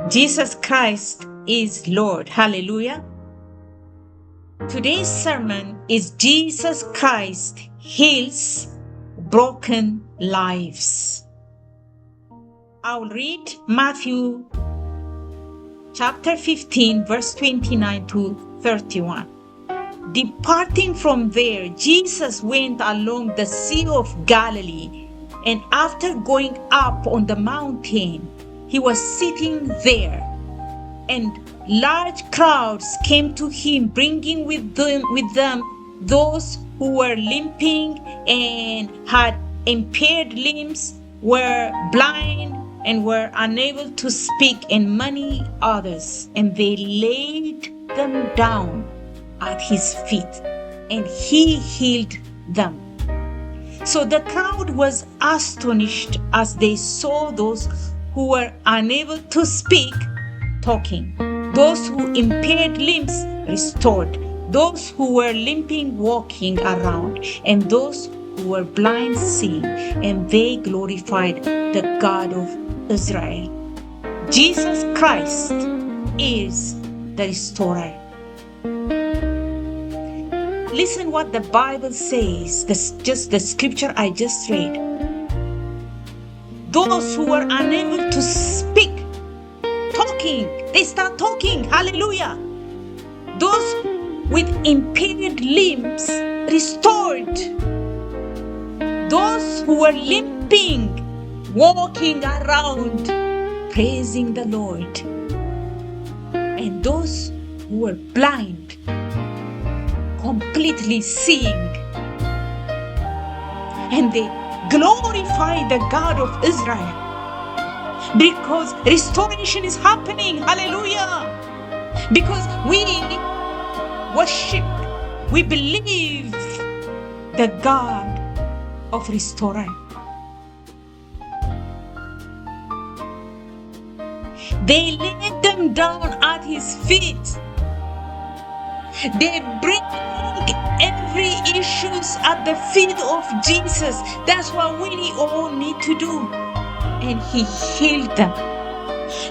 Jesus Christ is Lord. Hallelujah. Today's sermon is Jesus Christ heals broken lives. I'll read Matthew chapter 15, verse 29 to 31. Departing from there, Jesus went along the Sea of Galilee, and after going up on the mountain, he was sitting there, and large crowds came to him, bringing with them those who were limping and had impaired limbs, were blind and were unable to speak, and many others. And they laid them down at his feet, and he healed them. So the crowd was astonished as they saw those who were unable to speak talking, those who impaired limbs restored, those who were limping walking around, and those who were blind seeing, and they glorified the God of Israel. Jesus Christ is the restorer. Listen what the Bible says, just the scripture I just read. Those who were unable to speak, talking, they start talking. Hallelujah. Those with impaired limbs restored. Those who were limping, walking around, praising the Lord. And those who were blind, completely seeing. And they glorify the God of Israel, because restoration is happening. Hallelujah. Because we worship, we believe the God of restorer. They laid them down at his feet. They bring every issues at the feet of Jesus. That's what we all need to do. And he healed them.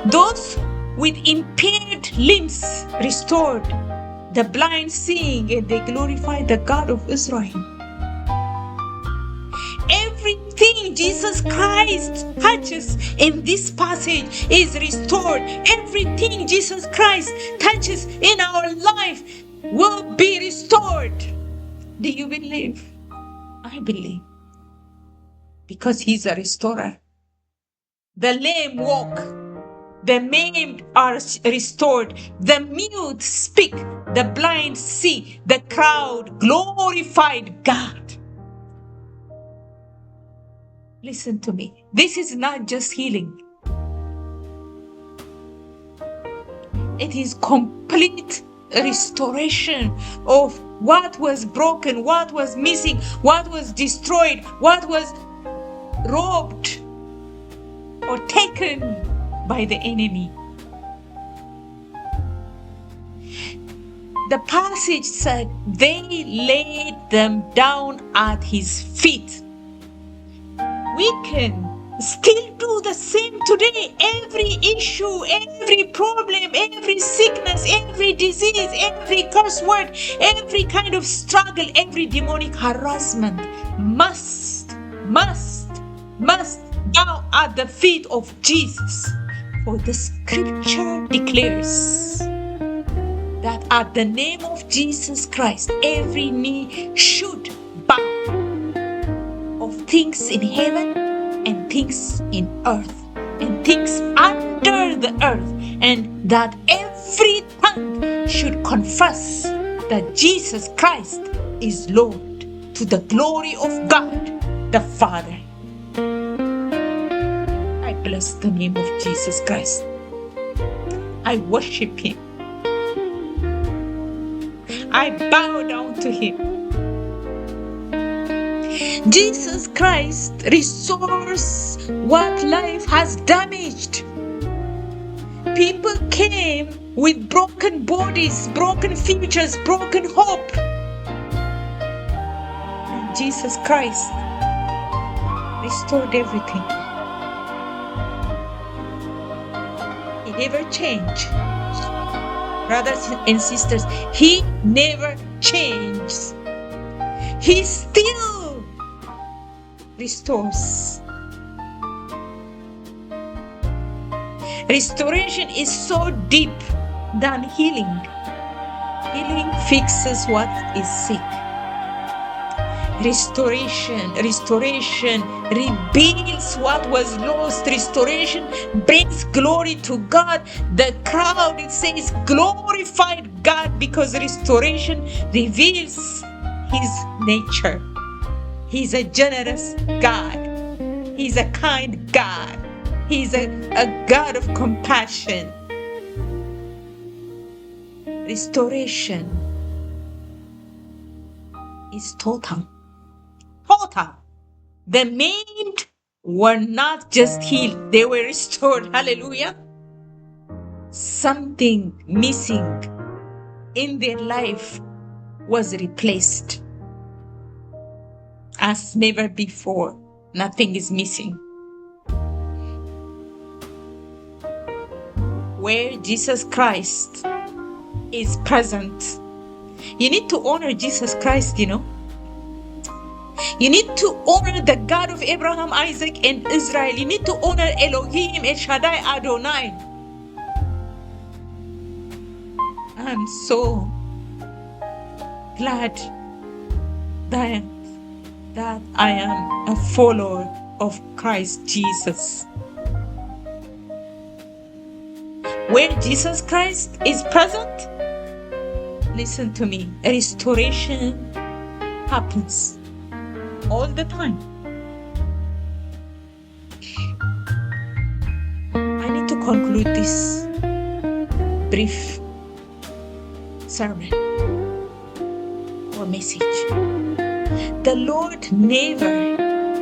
Those with impaired limbs restored, the blind seeing, and they glorify the God of Israel. Everything Jesus Christ touches in this passage is restored. Everything Jesus Christ touches in our life will be restored. Do you believe? I believe. Because he's a restorer. The lame walk. The maimed are restored. The mute speak. The blind see. The crowd glorified God. Listen to me. This is not just healing. It is complete restoration of what was broken, what was missing, what was destroyed, what was robbed or taken by the enemy. The passage said they laid them down at his feet. We can still do the same today. Every issue, every problem, every sickness, every disease, every curse word, every kind of struggle, every demonic harassment must bow at the feet of Jesus. For the scripture declares that at the name of Jesus Christ, every knee should bow, of things in heaven and things in earth and things under the earth, and that every tongue should confess that Jesus Christ is Lord, to the glory of God the Father. I bless the name of Jesus Christ. I worship him. I bow down to him. Jesus Christ restores what life has damaged. People came with broken bodies, broken futures, broken hope. And Jesus Christ restored everything. He never changed. Brothers and sisters, He never changes. He still restores. Restoration is so deep than healing. Healing fixes what is sick. Restoration rebuilds what was lost. Restoration brings glory to God. The crowd, it says, glorified God, because restoration reveals His nature. He's a generous God. He's a kind God. He's a God of compassion. Restoration is total. Total. The maimed were not just healed, they were restored. Hallelujah. Something missing in their life was replaced as never before. Nothing is missing. Where Jesus Christ is present, you need to honor Jesus Christ, you know. You need to honor the God of Abraham, Isaac, and Israel. You need to honor Elohim, El Shaddai, Adonai. I'm so glad that I am a follower of Christ Jesus. Where Jesus Christ is present, listen to me, a restoration happens all the time. I need to conclude this brief sermon or message. The Lord never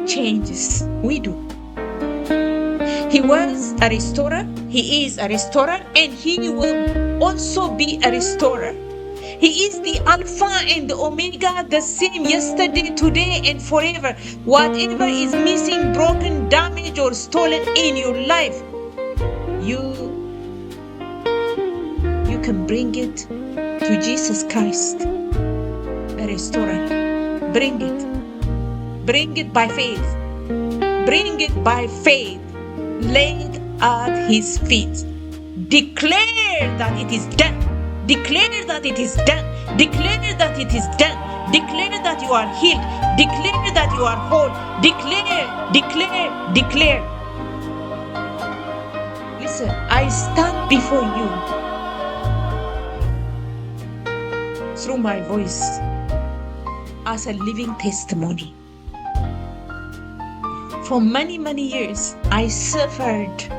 changes. We do. He was a restorer, He is a restorer, and He will also be a restorer. He is the Alpha and the Omega, the same yesterday, today, and forever. Whatever is missing, broken, damaged, or stolen in your life, you can bring it to Jesus Christ, a restorer. Bring it. Bring it by faith. Bring it by faith. Lay it at His feet. Declare that it is done. Declare that it is done. Declare that it is done. Declare that you are healed. Declare that you are whole. Declare. Listen, I stand before you through my voice as a living testimony. For many, many years, I suffered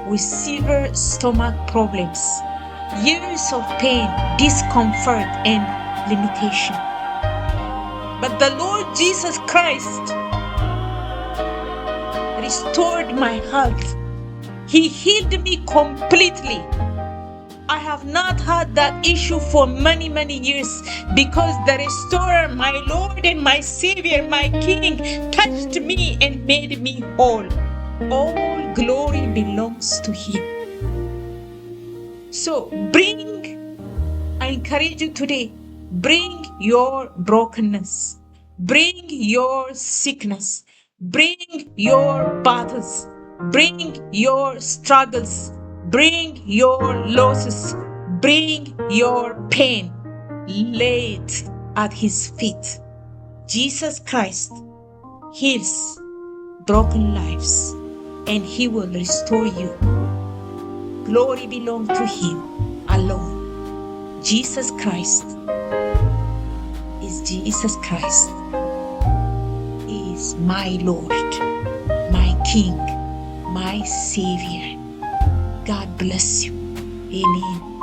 with severe stomach problems, years of pain, discomfort, and limitation. But the Lord Jesus Christ restored my health. He healed me completely. I have not had that issue for many, many years because the restorer, my Lord and my Savior, my King, touched me and made me whole. All glory belongs to Him. So I encourage you today, bring your brokenness, bring your sickness, bring your battles, bring your struggles, bring your losses, bring your pain, lay it at His feet. Jesus Christ heals broken lives and He will restore you. Glory belongs to Him alone. Jesus Christ is my Lord, my King, my Savior. God bless you. Amen.